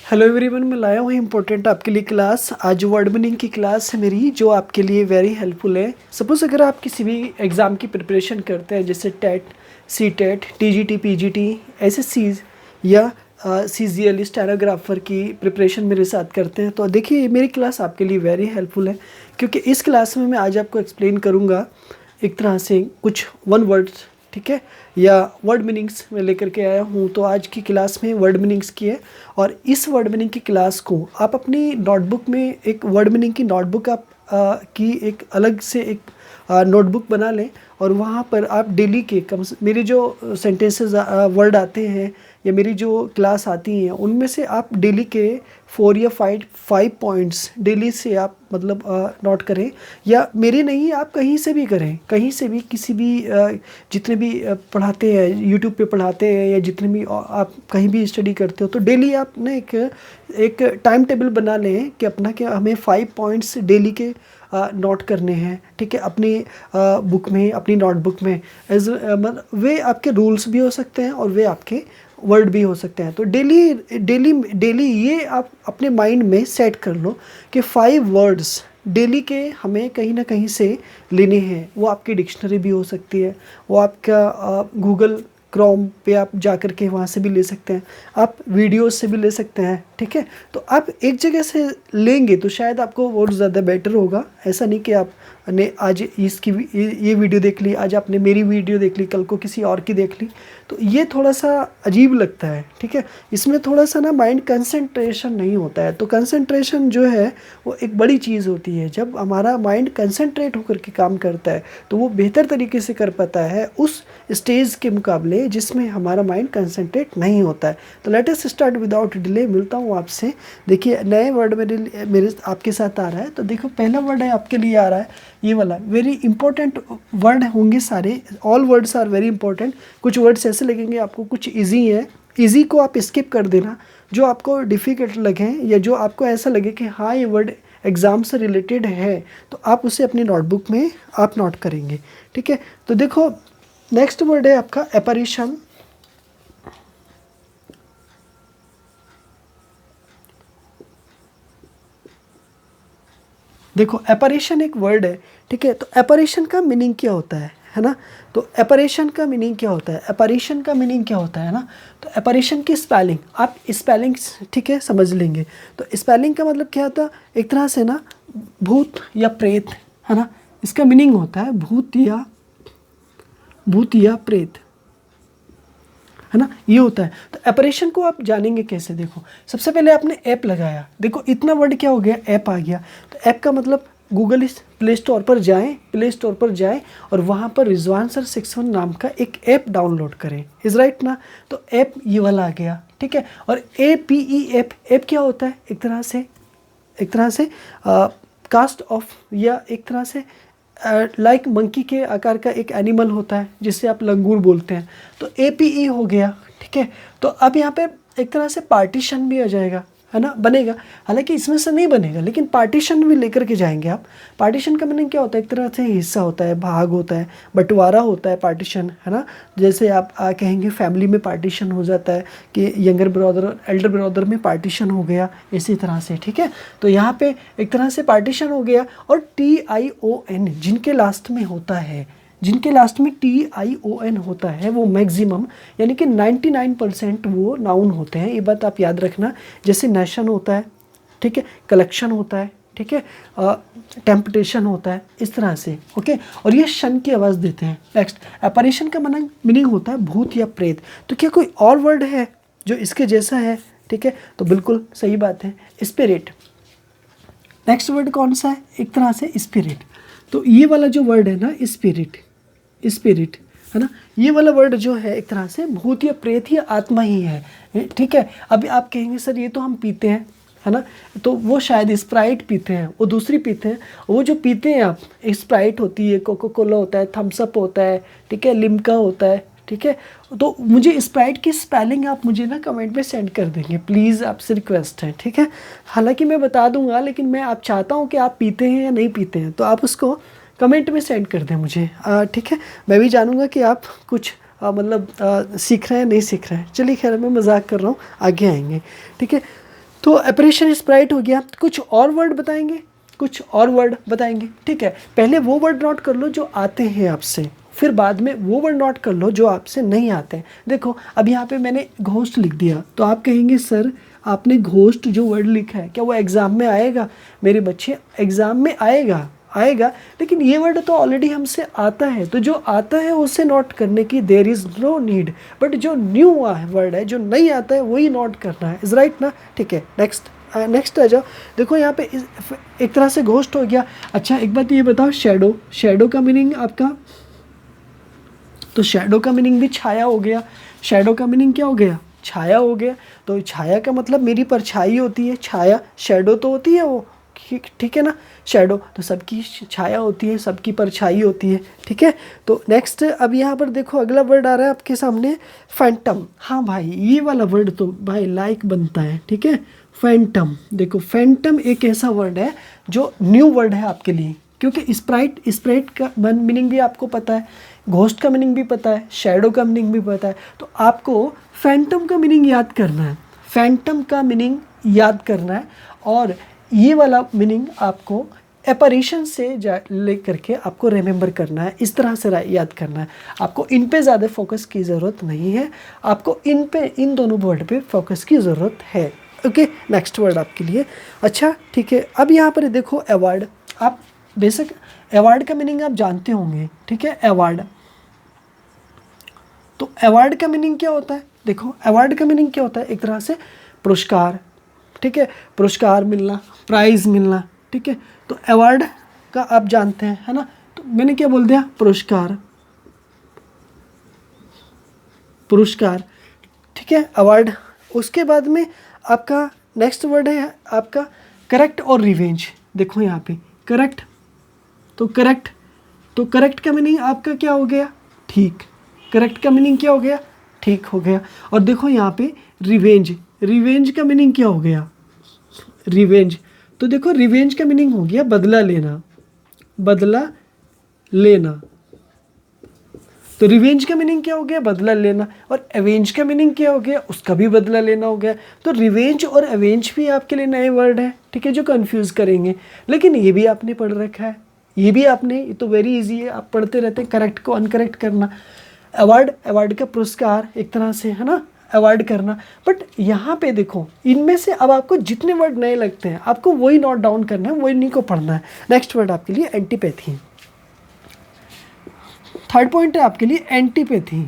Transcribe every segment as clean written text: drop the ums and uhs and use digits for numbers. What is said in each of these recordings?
Hello everyone, मैं लाया हूँ इम्पोर्टेंट आपके लिए क्लास। आज वर्ड मीनिंग की क्लास है मेरी, जो आपके लिए वेरी हेल्पफुल है। सपोज़ अगर आप किसी भी एग्ज़ाम की प्रिपरेशन करते हैं, जैसे TET, CTET, TGT, PGT, SSC या सीजीएल स्टेनोग्राफर की प्रिपरेशन मेरे साथ करते हैं, तो देखिए मेरी क्लास आपके लिए वेरी हेल्पफुल है। क्योंकि इस क्लास में मैं आज आपको एक्सप्लेन करूँगा एक तरह से कुछ वन वर्ड्स, ठीक है, या वर्ड मीनिंग्स में लेकर के आया हूँ। तो आज की क्लास में वर्ड मीनिंग्स की है, और इस वर्ड मीनिंग की क्लास को आप अपनी नोटबुक में एक वर्ड मीनिंग की नोटबुक आप की एक अलग से एक नोटबुक बना लें, और वहाँ पर आप डेली के मेरे जो सेंटेंसेस वर्ड आते हैं या मेरी जो क्लास आती हैं, उनमें से आप डेली के 4 या 5 पॉइंट्स डेली से आप मतलब नोट करें। या मेरे नहीं, आप कहीं से भी करें, कहीं से भी, किसी भी जितने भी पढ़ाते हैं, यूट्यूब पे पढ़ाते हैं, या जितने भी आप कहीं भी स्टडी करते हो, तो डेली आप ना एक टाइम टेबल बना लें कि अपना कि हमें 5 पॉइंट्स डेली के नोट करने हैं, ठीक है, अपनी बुक में, अपनी नोटबुक में। मतलब वे आपके रूल्स भी हो सकते हैं और वे आपके वर्ड भी हो सकते हैं। तो डेली डेली डेली ये आप अपने माइंड में सेट कर लो कि 5 वर्ड्स डेली के हमें कहीं ना कहीं से लेने हैं। वो आपकी डिक्शनरी भी हो सकती है, वो आपका गूगल क्रोम पे आप जा कर के वहाँ से भी ले सकते हैं, आप वीडियोस से भी ले सकते हैं, ठीक है। तो आप एक जगह से लेंगे तो शायद आपको बहुत ज़्यादा बेटर होगा। ऐसा नहीं कि आपने आज ये वीडियो देख ली, आज आपने मेरी वीडियो देख ली, कल को किसी और की देख ली, तो ये थोड़ा सा अजीब लगता है, ठीक है। इसमें थोड़ा सा ना माइंड कंसंट्रेशन नहीं होता है। तो कंसंट्रेशन जो है वो एक बड़ी चीज़ होती है। जब हमारा माइंड कंसंट्रेट होकर के काम करता है तो वो बेहतर तरीके से कर पाता है उस स्टेज के मुकाबले जिसमें हमारा माइंड कंसंट्रेट नहीं होता है। तो let us start without delay. मिलता हूँ आपसे। देखिए नए वर्ड मेरे आपके साथ आ रहा है। तो देखो पहला वर्ड है आपके लिए आ रहा है ये वाला। वेरी इंपॉर्टेंट वर्ड होंगे सारे, all words are very important. कुछ वर्ड्स ऐसे लगेंगे आपको कुछ ईजी है, ईजी को आप स्किप कर देना। जो आपको डिफ़िकल्ट लगे या जो आपको ऐसा लगे कि हाँ ये वर्ड एग्ज़ाम से रिलेटेड है, तो आप उसे अपनी नोटबुक में आप नोट करेंगे, ठीक है। तो देखो नेक्स्ट वर्ड है आपका एपarition। देखो एपarition एक वर्ड है, ठीक है। तो एपarition का मीनिंग क्या होता है ना। तो एपarition का मीनिंग क्या होता है, एपarition का मीनिंग क्या होता है ना। तो एपarition की स्पेलिंग आप स्पेलिंग, ठीक है, समझ लेंगे। तो स्पेलिंग का मतलब क्या होता है, एक तरह से ना भूत या प्रेत, है ना। इसका मीनिंग होता है भूत या प्रेत, है ना, ये होता है। तो एपarition को आप जानेंगे कैसे। देखो सबसे पहले आपने ऐप लगाया, देखो इतना वर्ड क्या हो गया, ऐप आ गया। तो ऐप का मतलब गूगल प्ले स्टोर पर जाएं और वहाँ पर रिजवान सर 61 नाम का एक ऐप डाउनलोड करें, इज राइट ना। तो ऐप ये वाला आ गया, ठीक है। और APE ऐप क्या होता है, एक तरह से कास्ट ऑफ, या एक तरह से लाइक मंकी के आकार का एक एनिमल होता है जिसे आप लंगूर बोलते हैं। तो APE हो गया, ठीक है। तो अब यहाँ पे एक तरह से पार्टीशन भी आ जाएगा, है ना, बनेगा। हालांकि इसमें से नहीं बनेगा, लेकिन पार्टीशन भी लेकर के जाएंगे आप। पार्टीशन का मीनिंग क्या होता है, एक तरह से हिस्सा होता है, भाग होता है, बंटवारा होता है पार्टीशन, है ना। जैसे आप कहेंगे फैमिली में पार्टीशन हो जाता है कि यंगर ब्रदर और एल्डर ब्रदर में पार्टीशन हो गया, इसी तरह से, ठीक है। तो यहाँ पे एक तरह से पार्टीशन हो गया। और TION जिनके लास्ट में TION होता है वो मैक्सिमम, यानी कि 99% वो नाउन होते हैं। ये बात आप याद रखना। जैसे नेशन होता है, ठीक है, कलेक्शन होता है, ठीक है, टेम्पटेशन होता है, इस तरह से, ओके। और ये शन की आवाज़ देते हैं। नेक्स्ट एपarition का मीनिंग होता है भूत या प्रेत। तो क्या कोई और वर्ड है जो इसके जैसा है, ठीक है। तो बिल्कुल सही बात है, स्पिरिट। नेक्स्ट वर्ड कौन सा है, एक तरह से स्पिरिट। तो ये वाला जो वर्ड है ना, स्पिरिट, है ना, ये वाला वर्ड जो है एक तरह से भूत या प्रेत या आत्मा ही है, ठीक है। अभी आप कहेंगे सर ये तो हम पीते हैं, है ना। तो वो शायद स्प्राइट पीते हैं, वो दूसरी पीते हैं। वो जो पीते हैं आप, स्प्राइट होती है, कोका कोला होता है, थम्स अप होता है, ठीक है, लिम्का होता है, ठीक है। तो मुझे स्प्राइट की स्पेलिंग आप मुझे ना कमेंट में सेंड कर देंगे प्लीज़, आपसे रिक्वेस्ट है, ठीक है। हालांकि मैं बता दूंगा, लेकिन मैं आप चाहता हूँ कि आप पीते हैं या नहीं पीते हैं, तो आप उसको कमेंट में सेंड कर दें मुझे, ठीक है। मैं भी जानूंगा कि आप कुछ मतलब सीख रहे हैं नहीं सीख रहे हैं। चलिए खैर मैं मजाक कर रहा हूँ, आगे आएंगे, ठीक है। तो ऑपरेशन स्प्राइट हो गया। कुछ और वर्ड बताएंगे, कुछ और वर्ड बताएंगे, ठीक है। पहले वो वर्ड नोट कर लो जो आते हैं आपसे, फिर बाद में वो वर्ड नोट कर लो जो आपसे नहीं आते हैं। देखो अब यहाँ पे मैंने घोस्ट लिख दिया, तो आप कहेंगे सर आपने घोस्ट जो वर्ड लिखा है क्या वो एग्ज़ाम में आएगा? मेरे बच्चे एग्ज़ाम में आएगा, आएगा, लेकिन ये वर्ड तो ऑलरेडी हमसे आता है, तो जो आता है उसे नोट करने की there is no need. But जो न्यू वर्ड है, जो नहीं आता है, वही नोट करना है। इज़ राइट ना? ठीक है, नेक्स्ट आ जाओ। देखो यहाँ पे एक तरह से घोस्ट हो गया। अच्छा एक बात ये बताओ, शैडो, शैडो का मीनिंग आपका, तो शैडो का मीनिंग भी छाया हो गया। शैडो का मीनिंग क्या हो गया? छाया हो गया। तो छाया का मतलब मेरी परछाई होती है, छाया, शैडो तो होती है वो, ठीक है ना। शैडो तो सबकी छाया होती है, सबकी परछाई होती है, ठीक है। तो नेक्स्ट अब यहाँ पर देखो अगला वर्ड आ रहा है आपके सामने, फैंटम। हाँ भाई ये वाला वर्ड तो भाई लाइक बनता है, ठीक है। फैंटम, देखो फैंटम एक ऐसा वर्ड है जो न्यू वर्ड है आपके लिए, क्योंकि स्प्राइट का मीनिंग भी आपको पता है, घोस्ट का मीनिंग भी पता है, शैडो का मीनिंग भी पता है। तो आपको फैंटम का मीनिंग याद करना है, फैंटम का मीनिंग याद करना है। और ये वाला मीनिंग आपको एपरेशन से ले करके आपको रिमेंबर करना है, इस तरह से याद करना है। आपको इन पे ज़्यादा फोकस की ज़रूरत नहीं है, आपको इन दोनों वर्ड पे फोकस की ज़रूरत है। ओके, नेक्स्ट वर्ड आपके लिए। अच्छा ठीक है, अब यहाँ पर देखो अवार्ड। आप बेसिक अवार्ड का मीनिंग आप जानते होंगे, ठीक है। अवार्ड, तो अवार्ड का मीनिंग क्या होता है? देखो अवार्ड का मीनिंग क्या होता है? एक तरह से पुरस्कार, ठीक है, पुरस्कार मिलना, प्राइज़ मिलना, ठीक है। तो अवार्ड का आप जानते हैं, है ना। तो मैंने क्या बोल दिया? पुरस्कार, पुरस्कार, ठीक है, अवार्ड। उसके बाद में आपका नेक्स्ट वर्ड है आपका करेक्ट और रिवेंज। देखो यहाँ पे करेक्ट, तो करेक्ट का मीनिंग आपका क्या हो गया? ठीक। करेक्ट का मीनिंग क्या हो गया? ठीक हो गया। और देखो यहाँ पे रिवेंज, रिवेंज का मीनिंग क्या हो गया? रिवेंज, तो देखो रिवेंज का मीनिंग हो गया बदला लेना, बदला लेना। तो रिवेंज का मीनिंग क्या हो गया? बदला लेना। और अवेंज का मीनिंग क्या हो गया? उसका भी बदला लेना हो गया। तो रिवेंज और अवेंज भी आपके लिए नए वर्ड हैं, ठीक है, जो कंफ्यूज करेंगे। लेकिन ये भी आपने पढ़ रखा है, ये भी आपने, ये तो वेरी इजी है, आप पढ़ते रहते हैं करेक्ट को अनकरेक्ट करना। अवार्ड, अवार्ड का पुरस्कार एक तरह से, है ना, अवार्ड करना। बट यहाँ पे देखो इनमें से अब आपको जितने वर्ड नए लगते हैं आपको वही नोट डाउन करना है, वही नहीं को पढ़ना है। नेक्स्ट वर्ड आपके लिए एंटीपैथी। थर्ड पॉइंट है आपके लिए एंटीपैथी।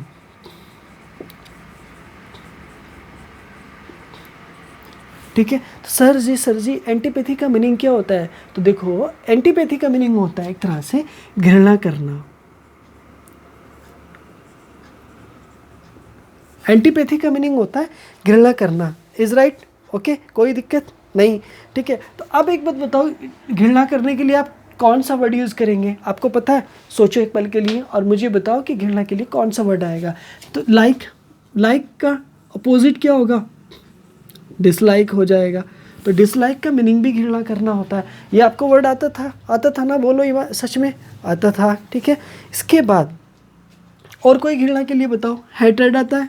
ठीक है, तो सर जी एंटीपैथी का मीनिंग क्या होता है? तो देखो एंटीपैथी का मीनिंग होता है एक तरह से घृणा करना। एंटीपैथी का मीनिंग होता है घृणा करना। Is right? ओके, कोई दिक्कत नहीं, ठीक है। तो अब एक बात बताओ, घृणा करने के लिए आप कौन सा वर्ड यूज़ करेंगे? आपको पता है? सोचो एक पल के लिए और मुझे बताओ कि घृणा के लिए कौन सा वर्ड आएगा। तो लाइक, लाइक का अपोजिट क्या होगा? डिसलाइक हो जाएगा। तो डिसलाइक का मीनिंग भी घृणा करना होता है। ये आपको वर्ड आता था ना? बोलो ये सच में आता था, ठीक है। इसके बाद और कोई घृणा के लिए बताओ। हेट्रेड आता है,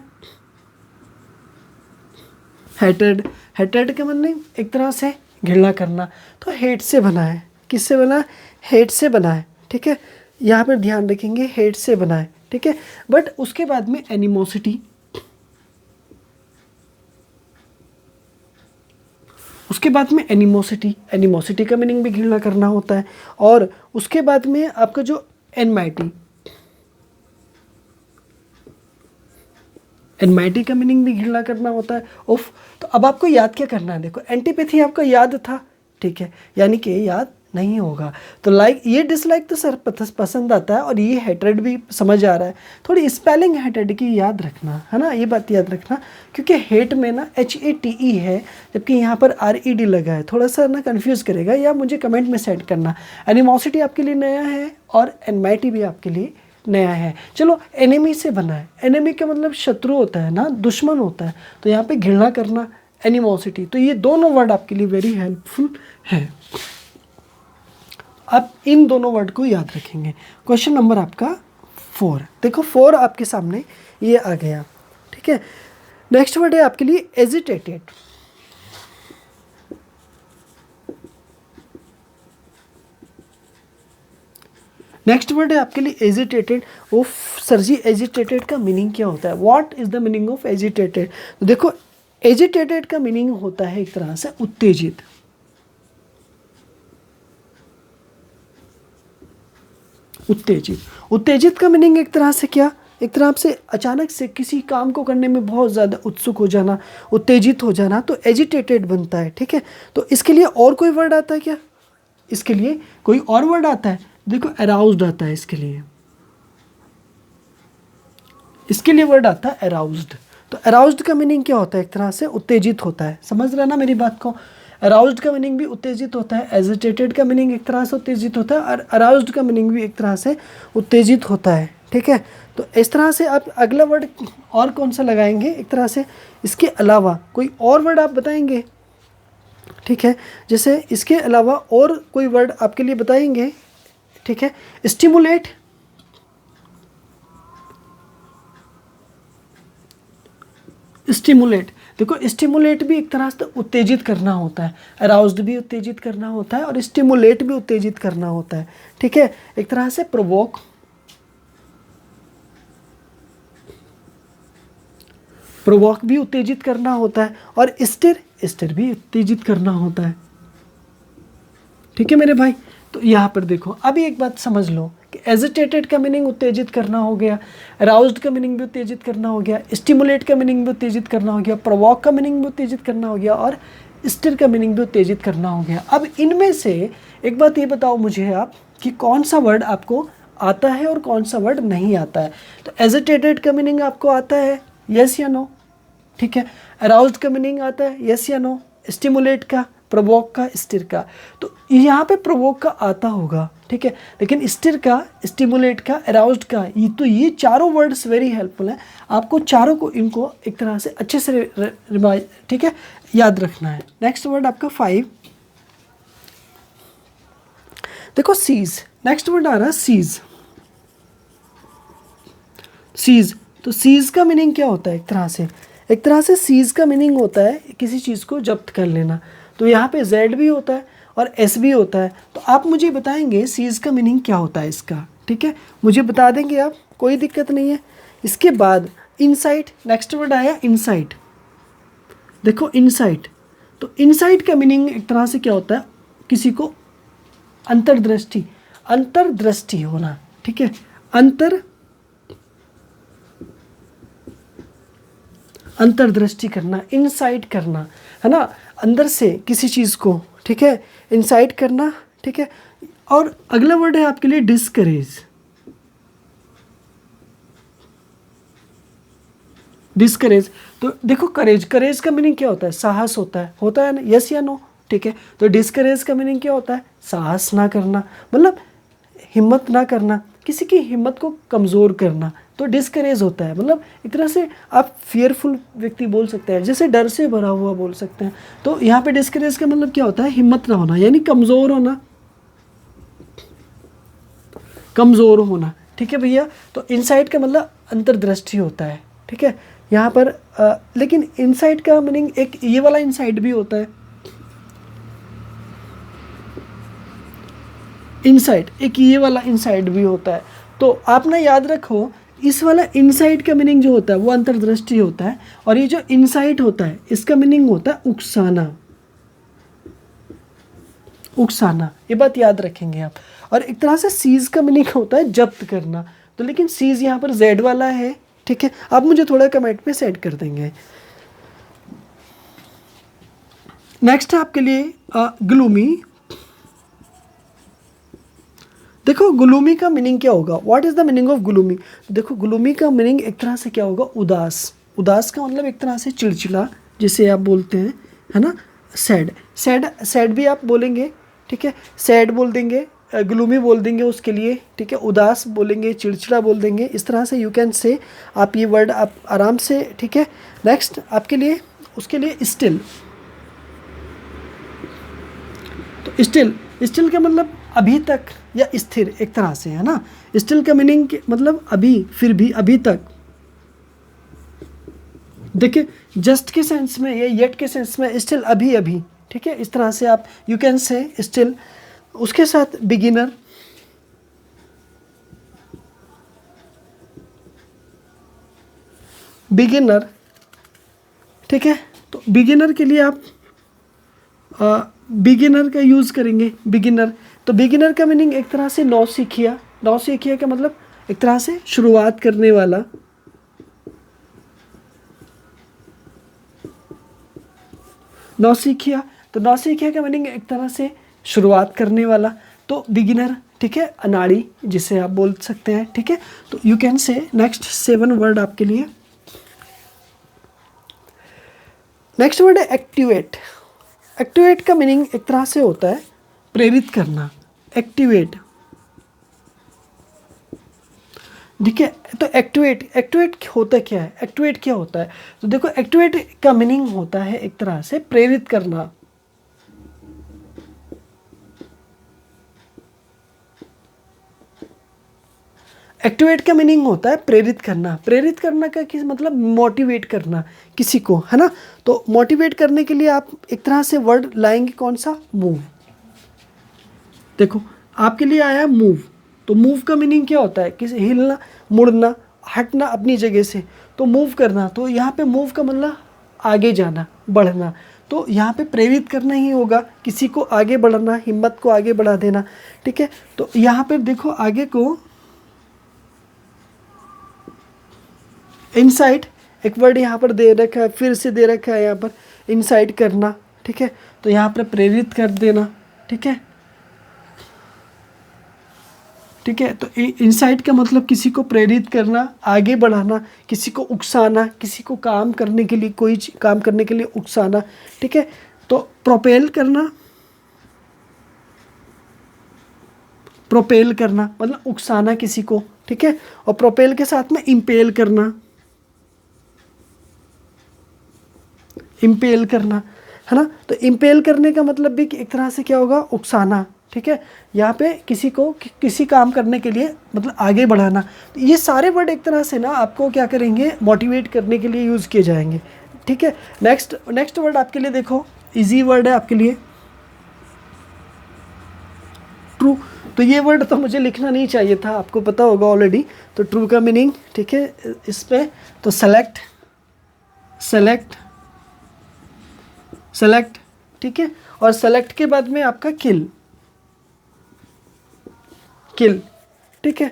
हेट्रेड, हेट्रेड का मीनिंग एक तरह से घृणा करना। तो हेट से बना है, किससे बना है? हेट से बना है, ठीक है। यहाँ पर ध्यान रखेंगे हेट से बना है, ठीक है। बट उसके बाद में एनिमोसिटी, उसके बाद में एनिमोसिटी का मीनिंग भी घृणा करना होता है। और उसके बाद में आपका जो एनमाइटी, एनमाइटी का मीनिंग भी घृणा करना होता है। उफ, तो अब आपको याद क्या करना है? देखो एंटीपैथी आपको याद था, ठीक है, यानी कि याद नहीं होगा। तो लाइक, ये डिसलाइक तो सर पसंद आता है, और ये हेट्रेड भी समझ आ रहा है। थोड़ी स्पेलिंग हेट्रेड की याद रखना, है ना, ये बात याद रखना, क्योंकि हेट में ना HATE है, जबकि यहाँ पर RED लगा है, थोड़ा सा ना कंफ्यूज करेगा, या मुझे कमेंट में सेट करना। एनिमोसिटी आपके लिए नया है और एनमाइटी भी आपके लिए नया है। चलो, एनिमी से बना है, एनिमी का मतलब शत्रु होता है ना, दुश्मन होता है। तो यहाँ पे घृणा करना, एनिमोसिटी, तो ये दोनों वर्ड आपके लिए वेरी हेल्पफुल है। आप इन दोनों वर्ड को याद रखेंगे। क्वेश्चन नंबर आपका 4, देखो 4 आपके सामने ये आ गया, ठीक है। नेक्स्ट वर्ड है आपके लिए एजिटेटेड। नेक्स्ट वर्ड है आपके लिए एजिटेटेड। वो सर जी एजिटेटेड का मीनिंग क्या होता है? What is the meaning of agitated? तो देखो एजिटेटेड का मीनिंग होता है एक तरह से उत्तेजित। उत्तेजित, उत्तेजित का मीनिंग एक तरह से क्या, एक तरह से अचानक से किसी काम को करने में बहुत ज़्यादा उत्सुक हो जाना, उत्तेजित हो जाना, तो एजिटेटेड बनता है। ठीक है, तो इसके लिए और कोई वर्ड आता है क्या? इसके लिए कोई और वर्ड आता है? देखो अराउज्ड आता है इसके लिए। इसके लिए वर्ड आता है अराउज्ड। तो अराउज्ड का मीनिंग क्या होता है? एक तरह से उत्तेजित होता है। समझ रहे ना मेरी बात को? अराउज्ड का मीनिंग भी उत्तेजित होता है, एजिटेटेड का मीनिंग एक तरह से उत्तेजित होता है, और अराउज्ड का मीनिंग भी एक तरह से उत्तेजित होता है। ठीक है, तो इस तरह से आप अगला वर्ड और कौन सा लगाएंगे एक तरह से? इसके अलावा कोई और वर्ड आप बताएंगे? ठीक है, जैसे इसके अलावा और कोई वर्ड आपके लिए बताएंगे? ठीक है, स्टिमुलेट, स्टिमुलेट। देखो स्टिमुलेट भी एक तरह से उत्तेजित करना होता है, अराउज्ड भी उत्तेजित करना होता है और स्टिमुलेट भी उत्तेजित करना होता है। ठीक है, एक तरह से प्रोवोक, प्रोवोक भी उत्तेजित करना होता है, और स्टिर, स्टिर भी उत्तेजित करना होता है। ठीक है मेरे भाई, तो यहाँ पर देखो अभी एक बात समझ लो कि एजिटेटेड का मीनिंग उत्तेजित करना हो गया, अराउज्ड का मीनिंग भी उत्तेजित करना हो गया, स्टिमुलेट का मीनिंग भी उत्तेजित करना हो गया, प्रोवोक का मीनिंग भी उत्तेजित करना हो गया, और स्टिर का मीनिंग भी उत्तेजित करना हो गया। अब इनमें से एक बात ये बताओ मुझे आप कि कौन सा वर्ड आपको आता है और कौन सा वर्ड नहीं आता है। तो एजिटेटेड का मीनिंग आपको आता है, यस या नो? ठीक है, अराउज्ड का मीनिंग आता है, यस या नो? स्टिमुलेट का, प्रोवोक का, स्टिर का। तो यहाँ पे प्रोवोक का आता होगा, ठीक है, लेकिन स्टिर का, स्टिमुलेट का, अराउज्ड का, ये तो ये चारों वर्ड्स वेरी हेल्पफुल हैं। आपको चारों को इनको एक तरह से अच्छे से रिवाइज, ठीक है, याद रखना है। नेक्स्ट वर्ड आपका 5, देखो सीज। नेक्स्ट वर्ड आ रहा है सीज। सीज, तो सीज का मीनिंग क्या होता है? एक तरह से सीज का मीनिंग होता है किसी चीज़ को जब्त कर लेना। तो यहाँ पे जेड भी होता है और एस भी होता है। तो आप मुझे बताएंगे सीज का मीनिंग क्या होता है इसका? ठीक है, मुझे बता देंगे आप, कोई दिक्कत नहीं है। इसके बाद इनसाइट, नेक्स्ट वर्ड आया इनसाइट। देखो इनसाइट, तो इनसाइट का मीनिंग एक तरह से क्या होता है? किसी को अंतर्दृष्टि, अंतर्दृष्टि होना। ठीक है, अंतर्दृष्टि करना, इनसाइट करना, है ना, अंदर से किसी चीज़ को, ठीक है, इनसाइट करना। ठीक है, और अगला वर्ड है आपके लिए डिस्करेज। डिस्करेज, तो देखो करेज, करेज का मीनिंग क्या होता है? साहस होता है ना, यस या नो? ठीक है, तो डिस्करेज का मीनिंग क्या होता है? साहस ना करना, मतलब हिम्मत ना करना, किसी की हिम्मत को कमज़ोर करना। तो डिस्करेज होता है, मतलब एक तरह से आप फियरफुल व्यक्ति बोल सकते हैं, जैसे डर से भरा हुआ बोल सकते हैं। तो यहाँ पे डिस्करेज का मतलब क्या होता है? हिम्मत ना होना, यानी कमज़ोर होना, कमज़ोर होना। ठीक है भैया, तो इनसाइट का मतलब अंतर्दृष्टि होता है। ठीक है, यहाँ पर लेकिन इनसाइट का मीनिंग एक ये वाला इनसाइट भी होता है। इनसाइट, एक ये वाला इनसाइट भी होता है। तो आप ना याद रखो, इस वाला इनसाइट का मीनिंग जो होता है वो अंतर्दृष्टि होता है, और ये जो इनसाइट होता है इसका मीनिंग होता है उकसाना, उकसाना। ये बात याद रखेंगे आप। और एक तरह से सीज का मीनिंग होता है जब्त करना। तो लेकिन सीज यहाँ पर जेड वाला है। ठीक है, आप मुझे थोड़ा कमेंट पे सेट कर देंगे। नेक्स्ट है आपके लिए ग्लूमी। देखो ग्लूमी का मीनिंग क्या होगा? What is the meaning of gloomy? देखो ग्लूमी का मीनिंग एक तरह से क्या होगा? उदास। उदास का मतलब एक तरह से चिड़चिड़ा, जिसे आप बोलते हैं, है ना, सैड। सैड भी आप बोलेंगे, ठीक है, सैड बोल देंगे, ग्लूमी बोल देंगे उसके लिए। ठीक है, उदास बोलेंगे, चिड़चिड़ा बोल देंगे। इस तरह से यू कैन से, आप ये वर्ड आप आराम से। ठीक है, नेक्स्ट आपके लिए, उसके लिए स्टिल। तो स्टिल का मतलब अभी तक या स्थिर, एक तरह से, है ना। स्टिल का मीनिंग मतलब अभी, फिर भी, अभी तक। देखिए जस्ट के सेंस में या येट के सेंस में स्टिल, अभी अभी। ठीक है, इस तरह से आप यू कैन से स्टिल। उसके साथ बिगिनर, बिगिनर, ठीक है। तो बिगिनर के लिए आप बिगिनर का यूज़ करेंगे, बिगिनर। तो बिगिनर का मीनिंग एक तरह से नौसिखिया, नौसिखिया का मतलब एक तरह से शुरुआत करने वाला, नौसिखिया। तो नौसिखिया का मीनिंग एक तरह से शुरुआत करने वाला, तो बिगिनर, ठीक है, अनाड़ी जिसे आप बोल सकते हैं, ठीक है। तो you can say next 7 word आपके लिए। नेक्स्ट वर्ड है एक्टिवेट। एक्टिवेट का मीनिंग एक तरह से होता है प्रेरित करना, एक्टिवेट, ठीक है। तो एक्टिवेट, एक्टिवेट होता क्या है, एक्टिवेट क्या होता है? तो देखो एक्टिवेट का मीनिंग होता है एक तरह से प्रेरित करना, एक्टिवेट का मीनिंग होता है प्रेरित करना। प्रेरित करना का किस मतलब मोटिवेट करना किसी को, है ना। तो मोटिवेट करने के लिए आप एक तरह से वर्ड लाएंगे कौन सा, मूव। देखो आपके लिए आया मूव, तो मूव का मीनिंग क्या होता है, किसी हिलना, मुड़ना, हटना अपनी जगह से, तो मूव करना। तो यहाँ पे मूव का मतलब आगे जाना, बढ़ना। तो यहाँ पे प्रेरित करना ही होगा, किसी को आगे बढ़ना, हिम्मत को आगे बढ़ा देना, ठीक है। तो यहाँ पे देखो आगे को इनसाइट, एक वर्ड यहाँ पर दे रखा है, फिर से दे रखा है यहाँ पर इनसाइट करना, ठीक है। तो यहाँ पर प्रेरित कर देना, ठीक है, ठीक है। तो इनसाइट का मतलब किसी को प्रेरित करना, आगे बढ़ाना, किसी को उकसाना, किसी को काम करने के लिए, कोई काम करने के लिए उकसाना, ठीक है। तो प्रोपेल करना, प्रोपेल करना मतलब उकसाना किसी को, ठीक है। और प्रोपेल के साथ में इम्पेल करना, इम्पेल करना, है ना। तो इम्पेल करने का मतलब भी एक तरह से क्या होगा, उकसाना, ठीक है। यहाँ पे किसी को किसी काम करने के लिए मतलब आगे बढ़ाना। तो ये सारे वर्ड एक तरह से ना आपको क्या करेंगे, मोटिवेट करने के लिए यूज़ किए जाएंगे, ठीक है। नेक्स्ट वर्ड आपके लिए देखो, इजी वर्ड है आपके लिए, ट्रू। तो ये वर्ड तो मुझे लिखना नहीं चाहिए था, आपको पता होगा ऑलरेडी। तो ट्रू का मीनिंग, ठीक है, इस पे तो सेलेक्ट, सेलेक्ट, सेलेक्ट, ठीक है। और सेलेक्ट के बाद में आपका किल, किल, ठीक है।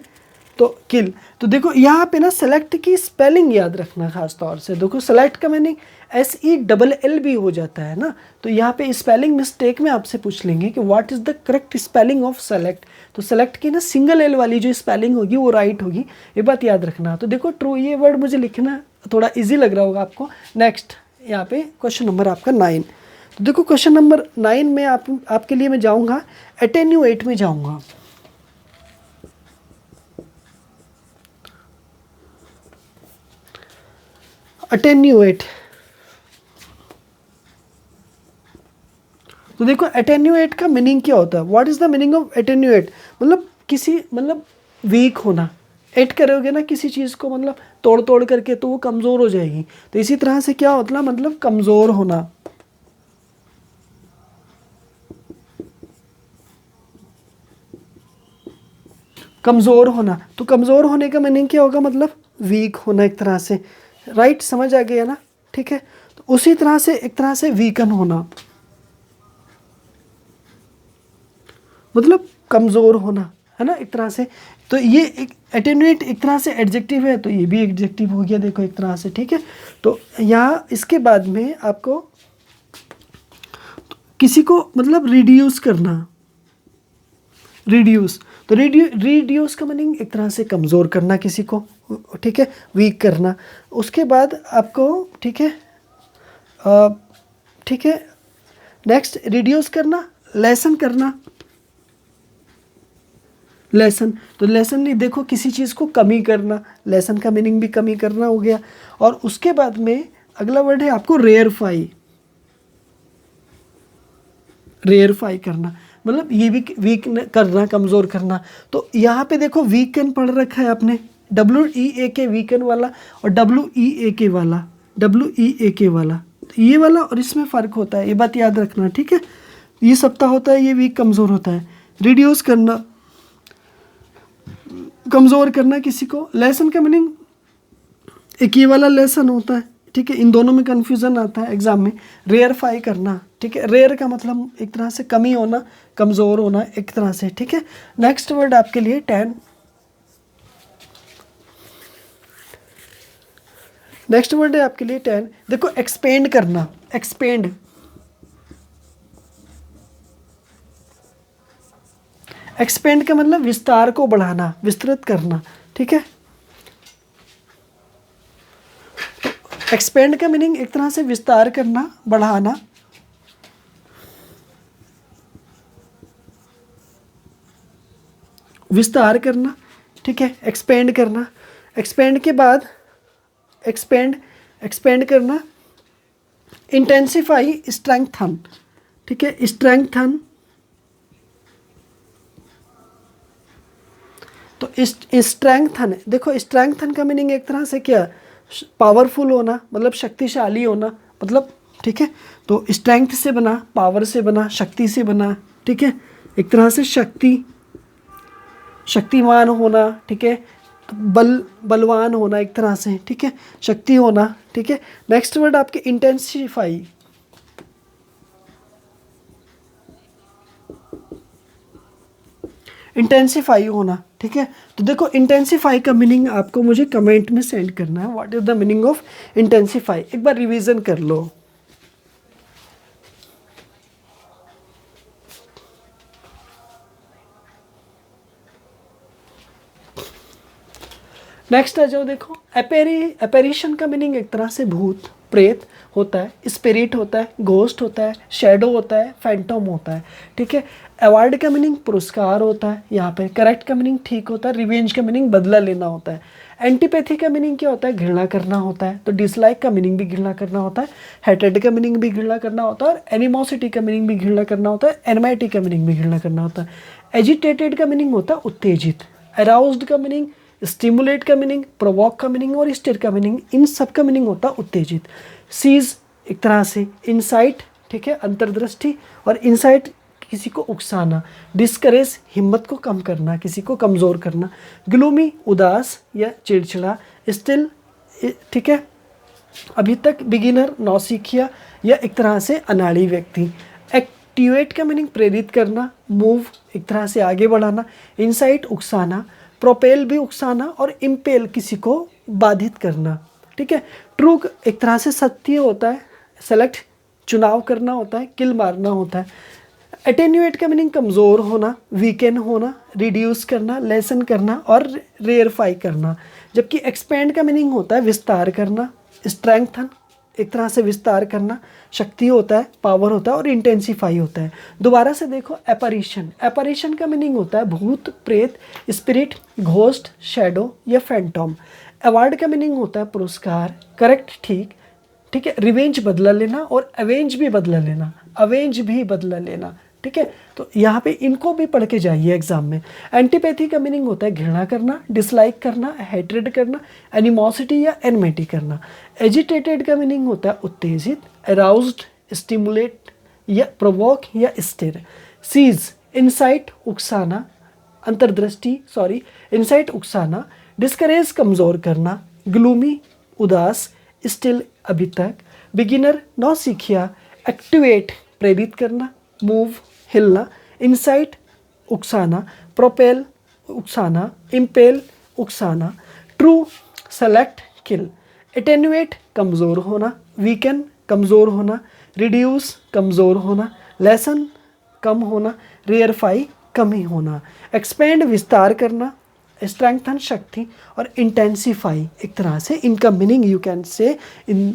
तो किल, तो देखो यहाँ पे ना सेलेक्ट की स्पेलिंग याद रखना खास तौर से। देखो सेलेक्ट का मीनिंग SELL भी हो जाता है ना। तो यहाँ पे स्पेलिंग मिस्टेक में आपसे पूछ लेंगे कि what is the correct spelling of select. तो सेलेक्ट की ना सिंगल L वाली जो स्पेलिंग होगी वो राइट होगी, ये बात याद रखना। तो देखो ट्रू, ये वर्ड मुझे लिखना थोड़ा ईजी लग रहा होगा आपको। नेक्स्ट यहाँ पे क्वेश्चन नंबर आपका 9। तो देखो क्वेश्चन नंबर 9 में आपके लिए मैं जाऊँगा एटेन्यूएट में जाऊँगा। अटेन्यूएट, तो देखो एटेन्यूएट का मीनिंग क्या होता है, what is the meaning of attenuate? मतलब किसी मतलब वीक होना, एट करोगे ना किसी चीज़ को मतलब तोड़ तोड़ करके, तो वो कमज़ोर हो जाएगी। तो इसी तरह से क्या होता है, मतलब कमज़ोर होना, कमज़ोर होना। तो कमज़ोर होने का मीनिंग क्या होगा, मतलब वीक होना एक तरह से, राइट, समझ आ गया ना, ठीक है। तो उसी तरह से एक तरह से वीकन होना मतलब कमज़ोर होना, है ना, एक तरह से। तो ये एक एटेन्यूएट एक तरह से एडजेक्टिव है, तो ये भी एडजेक्टिव हो गया देखो एक तरह से, ठीक है। तो यहाँ इसके बाद में आपको किसी को मतलब रिड्यूस करना, रिड्यूस। तो रिड्यूस का मीनिंग एक तरह से कमज़ोर करना किसी को, ठीक है, वीक करना। उसके बाद आपको, ठीक है, ठीक है, नेक्स्ट रिड्यूस करना, लेसन करना, लेसन। तो लेसन नहीं, देखो किसी चीज़ को कमी करना, लेसन का मीनिंग भी कमी करना हो गया। और उसके बाद में अगला वर्ड है आपको रेयरफाई, रेयरफाई करना मतलब ये भी वीक करना, कमज़ोर करना। तो यहाँ पे देखो वीकन पढ़ रखा है आपने, WEAK वीकन वाला और WEAK वाला, WEAK वाला, तो ये वाला और इसमें फ़र्क होता है, ये बात याद रखना, ठीक है। ये सप्ताह होता है, ये वीक कमज़ोर होता है। रिड्यूस करना, कमज़ोर करना किसी को। लेसन का मीनिंग एक ये वाला लेसन होता है, ठीक है, इन दोनों में कन्फ्यूज़न आता है एग्जाम में। रेयरफाई करना, ठीक है, रेयर का मतलब एक तरह से कमी होना, कमज़ोर होना एक तरह से, ठीक है। नेक्स्ट वर्ड आपके लिए टेन, नेक्स्ट वर्ड है आपके लिए टेन। देखो एक्सपेंड करना, एक्सपेंड, एक्सपेंड का मतलब विस्तार को बढ़ाना, विस्तृत करना, ठीक है। एक्सपेंड का मीनिंग एक तरह से विस्तार करना, बढ़ाना। विस्तार करना, ठीक है, एक्सपेंड करना। एक्सपेंड के बाद एक्सपेंड, एक्सपेंड करना। इंटेंसिफाई, स्ट्रेंथन, ठीक है, स्ट्रेंथन। तो स्ट्रेंथन, देखो स्ट्रेंथन का मीनिंग एक तरह से क्या, पावरफुल होना, मतलब शक्तिशाली होना, मतलब, ठीक है। तो स्ट्रेंथ से बना, पावर से बना, शक्ति से बना, ठीक है, एक तरह से शक्तिमान होना, ठीक है, तो बलवान होना एक तरह से, ठीक है, शक्ति होना, ठीक है। नेक्स्ट वर्ड आपके इंटेंसिफाई, इंटेंसिफाई होना, ठीक है। तो देखो इंटेंसिफाई का मीनिंग आपको मुझे कमेंट में सेंड करना है, what is the meaning of intensify. एक बार रिवीजन कर लो। नेक्स्ट आ जाओ, देखो एपेरिशन का मीनिंग एक तरह से भूत प्रेत होता है, स्पिरिट होता है, घोस्ट होता है, शैडो होता है, फैंटम होता है, ठीक है। अवार्ड का मीनिंग पुरस्कार होता है यहाँ पे। करेक्ट का मीनिंग ठीक होता है। रिवेंज का मीनिंग बदला लेना होता है। एंटीपैथी का मीनिंग क्या होता है, घृणा करना होता है। तो डिसलाइक का मीनिंग भी घृणा करना होता है। हेटेड का मीनिंग भी घृणा करना होता है। और एनिमोसिटी का मीनिंग भी घृणा करना होता है। एनमाइटी का मीनिंग भी घृणा करना होता है। एजिटेटेड का मीनिंग होता है उत्तेजित। अराउज्ड का मीनिंग, स्टिमुलेट का मीनिंग, प्रोवोक का मीनिंग और स्टिर का मीनिंग, इन सब का मीनिंग होता है उत्तेजित। सीज एक तरह से इनसाइट, ठीक है, अंतर्दृष्टि। और इनसाइट किसी को उकसाना। डिस्करेज हिम्मत को कम करना, किसी को कमज़ोर करना। ग्लूमी उदास या चिड़चिड़ा। स्टिल, ठीक है, अभी तक। बिगिनर नौसिखिया या एक तरह से अनाड़ी व्यक्ति। एक्टिवेट का मीनिंग प्रेरित करना, मूव एक तरह से आगे बढ़ाना। इनसाइट उकसाना, प्रोपेल भी उकसाना और इम्पेल किसी को बाधित करना, ठीक है। ट्रू एक तरह से सत्य होता है। सेलेक्ट चुनाव करना होता है। किल मारना होता है। एटेन्यूएट का मीनिंग कमज़ोर होना, वीकेन होना, रिड्यूस करना, लेसन करना और रेयरफाई करना। जबकि एक्सपेंड का मीनिंग होता है विस्तार करना। स्ट्रेंथन एक तरह से विस्तार करना, शक्ति होता है, पावर होता है और इंटेंसिफाई होता है। दोबारा से देखो एपarition, एपarition का मीनिंग होता है भूत प्रेत, स्पिरिट, घोस्ट, शैडो या फैंटम। अवार्ड का मीनिंग होता है पुरस्कार। करेक्ट, ठीक, ठीक है। रिवेंज बदला लेना और अवेंज भी बदला लेना, अवेंज भी बदला लेना, ठीक है। तो यहाँ पे इनको भी पढ़ के जाइए एग्जाम में। एंटीपैथी का मीनिंग होता है घृणा करना, डिसलाइक करना, हेट्रेड करना, एनिमोसिटी या एनमिटी करना। एजिटेटेड का मीनिंग होता है उत्तेजित। अराउज्ड, स्टिमुलेट या प्रोवोक या स्टिर। सीज इनसाइट उकसाना, अंतर्दृष्टि, सॉरी, इनसाइट उकसाना। डिस्करेज कमज़ोर करना। ग्लूमी उदास। स्टिल अभी तक। बिगिनर नौसिखिया। एक्टिवेट प्रेरित करना। मूव हिलना। इनसाइट उकसाना। प्रोपेल उकसाना। इम्पेल उकसाना। ट्रू सेलेक्ट किल। एटेन्यूएट कमज़ोर होना। वीकन कमज़ोर होना। रिड्यूस कमज़ोर होना। लेसन कम होना। रेयरफाई कमी होना। एक्सपेंड विस्तार करना। स्ट्रेंथन शक्ति और इंटेंसिफाई एक तरह से इनका meaning you can say in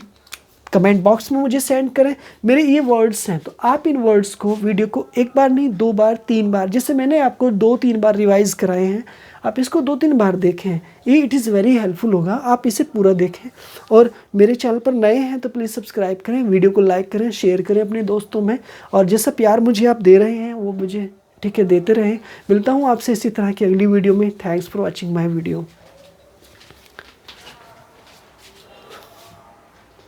comment box में मुझे सेंड करें। मेरे ये वर्ड्स हैं तो आप इन वर्ड्स को वीडियो को एक बार नहीं 2 बार 3 बार, जैसे मैंने आपको 2-3 बार रिवाइज कराए हैं, आप इसको 2-3 बार देखें। ये इट इज़ वेरी हेल्पफुल होगा, आप इसे पूरा देखें। और मेरे चैनल पर नए हैं तो प्लीज़ सब्सक्राइब करें, वीडियो को लाइक करें, शेयर करें अपने दोस्तों में। और जैसा प्यार मुझे आप दे रहे हैं वो मुझे, ठीक है, देते रहें। मिलता हूँ आपसे इसी तरह की अगली वीडियो में। Thanks for watching my video.